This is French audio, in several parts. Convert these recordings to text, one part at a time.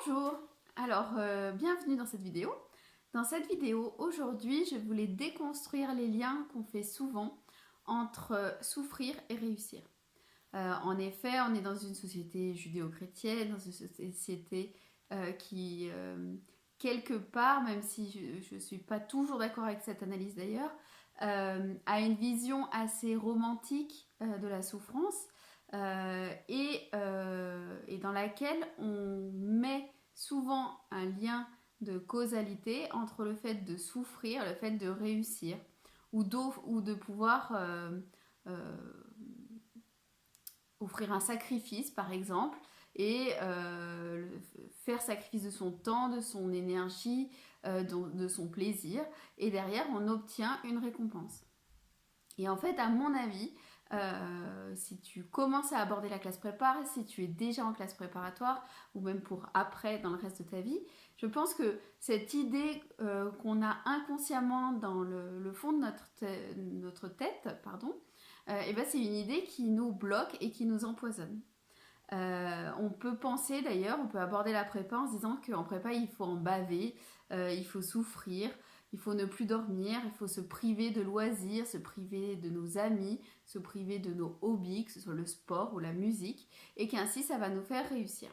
Bonjour, bienvenue dans cette vidéo. Dans cette vidéo, aujourd'hui, je voulais déconstruire les liens qu'on fait souvent entre souffrir et réussir. En effet, on est dans une société judéo-chrétienne, dans une société qui, quelque part, même si je ne suis pas toujours d'accord avec cette analyse d'ailleurs, a une vision assez romantique de la souffrance et dans laquelle on met souvent un lien de causalité entre le fait de souffrir, le fait de réussir, ou de pouvoir offrir un sacrifice par exemple, et faire sacrifice de son temps, de son énergie, de son plaisir, et derrière on obtient une récompense. Et en fait, à mon avis, si tu commences à aborder la classe prépa, si tu es déjà en classe préparatoire, ou même pour après, dans le reste de ta vie, je pense que cette idée qu'on a inconsciemment dans le fond de notre tête, et ben c'est une idée qui nous bloque et qui nous empoisonne. On peut penser d'ailleurs, on peut aborder la prépa en se disant qu'en prépa il faut en baver, il faut souffrir, il faut ne plus dormir, il faut se priver de loisirs, se priver de nos amis, se priver de nos hobbies, que ce soit le sport ou la musique, et qu'ainsi ça va nous faire réussir.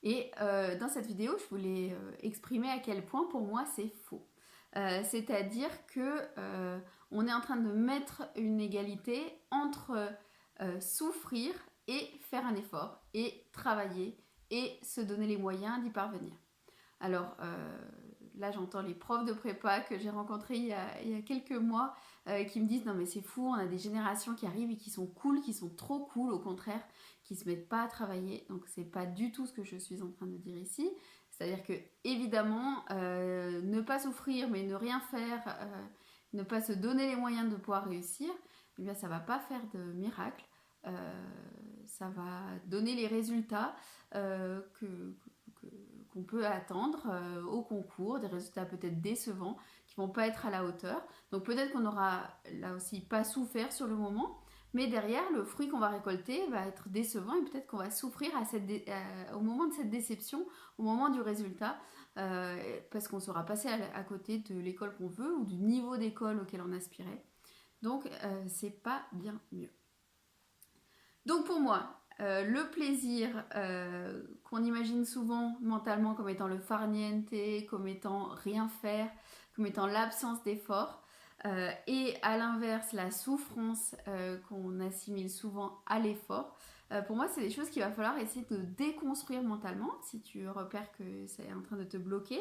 Et dans cette vidéo, je voulais exprimer à quel point pour moi c'est faux. C'est-à-dire que on est en train de mettre une égalité entre souffrir et faire un effort, et travailler, et se donner les moyens d'y parvenir. Alors là, j'entends les profs de prépa que j'ai rencontrés il y a quelques mois qui me disent « Non mais c'est fou, on a des générations qui arrivent et qui sont cool, qui sont trop cool, au contraire, qui se mettent pas à travailler. » Donc c'est pas du tout ce que je suis en train de dire ici. C'est-à-dire que, évidemment, ne pas souffrir, mais ne rien faire, ne pas se donner les moyens de pouvoir réussir, eh bien ça va pas faire de miracle. Ça va donner les résultats qu'on peut attendre au concours, des résultats peut-être décevants, qui vont pas être à la hauteur. Donc peut-être qu'on aura là aussi pas souffert sur le moment, mais derrière, le fruit qu'on va récolter va être décevant et peut-être qu'on va souffrir au moment de cette déception, au moment du résultat, parce qu'on sera passé à côté de l'école qu'on veut ou du niveau d'école auquel on aspirait. Donc c'est pas bien mieux. Donc pour moi, le plaisir qu'on imagine souvent mentalement comme étant le farniente, comme étant rien faire, comme étant l'absence d'effort, et à l'inverse la souffrance qu'on assimile souvent à l'effort, pour moi c'est des choses qu'il va falloir essayer de déconstruire mentalement si tu repères que c'est en train de te bloquer,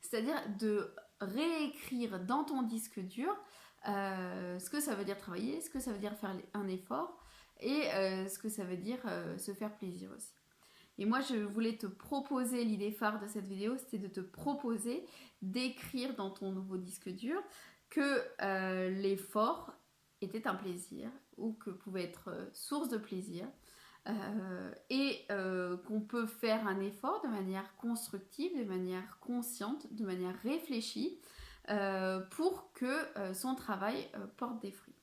c'est-à-dire de réécrire dans ton disque dur ce que ça veut dire travailler, ce que ça veut dire faire un effort, et ce que ça veut dire se faire plaisir aussi. Et moi, je voulais te proposer, l'idée phare de cette vidéo, c'était de te proposer d'écrire dans ton nouveau disque dur que l'effort était un plaisir ou que pouvait être source de plaisir et qu'on peut faire un effort de manière constructive, de manière consciente, de manière réfléchie pour que son travail porte des fruits.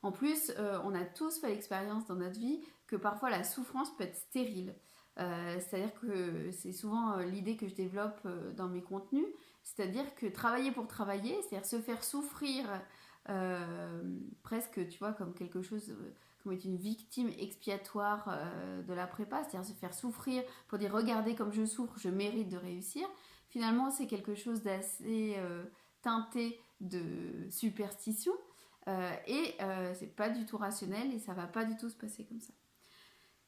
En plus, on a tous fait l'expérience dans notre vie que parfois la souffrance peut être stérile. C'est-à-dire que c'est souvent l'idée que je développe dans mes contenus, c'est-à-dire que travailler pour travailler, c'est-à-dire se faire souffrir presque, tu vois, comme quelque chose, comme être une victime expiatoire de la prépa, c'est-à-dire se faire souffrir pour dire regardez comme je souffre, je mérite de réussir. Finalement, c'est quelque chose d'assez teinté de superstition. C'est pas du tout rationnel et ça va pas du tout se passer comme ça.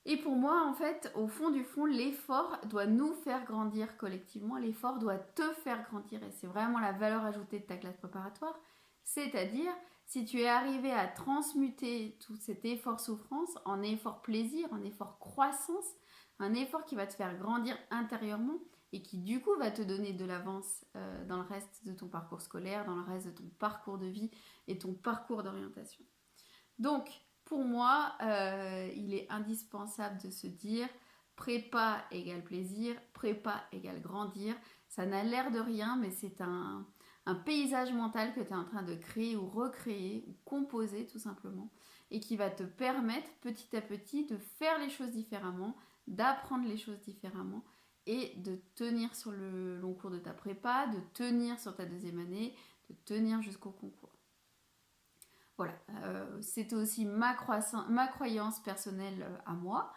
Et pour moi, en fait, au fond du fond, l'effort doit nous faire grandir collectivement, l'effort doit te faire grandir et c'est vraiment la valeur ajoutée de ta classe préparatoire. C'est-à-dire, si tu es arrivé à transmuter tout cet effort souffrance en effort plaisir, en effort croissance, un effort qui va te faire grandir intérieurement et qui du coup va te donner de l'avance dans le reste de ton parcours scolaire, dans le reste de ton parcours de vie et ton parcours d'orientation. Donc, pour moi, il est indispensable de se dire prépa égale plaisir, prépa égale grandir. Ça n'a l'air de rien, mais c'est un paysage mental que tu es en train de créer ou recréer ou composer tout simplement et qui va te permettre petit à petit de faire les choses différemment, d'apprendre les choses différemment et de tenir sur le long cours de ta prépa, de tenir sur ta deuxième année, de tenir jusqu'au concours. Voilà, c'était aussi ma croyance personnelle à moi,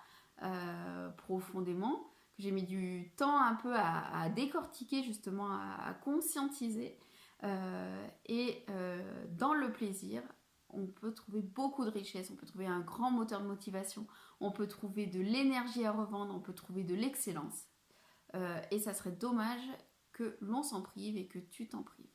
profondément, que j'ai mis du temps un peu à décortiquer, justement, à conscientiser. Dans le plaisir, on peut trouver beaucoup de richesse, on peut trouver un grand moteur de motivation, on peut trouver de l'énergie à revendre, on peut trouver de l'excellence. Et ça serait dommage que l'on s'en prive et que tu t'en prives.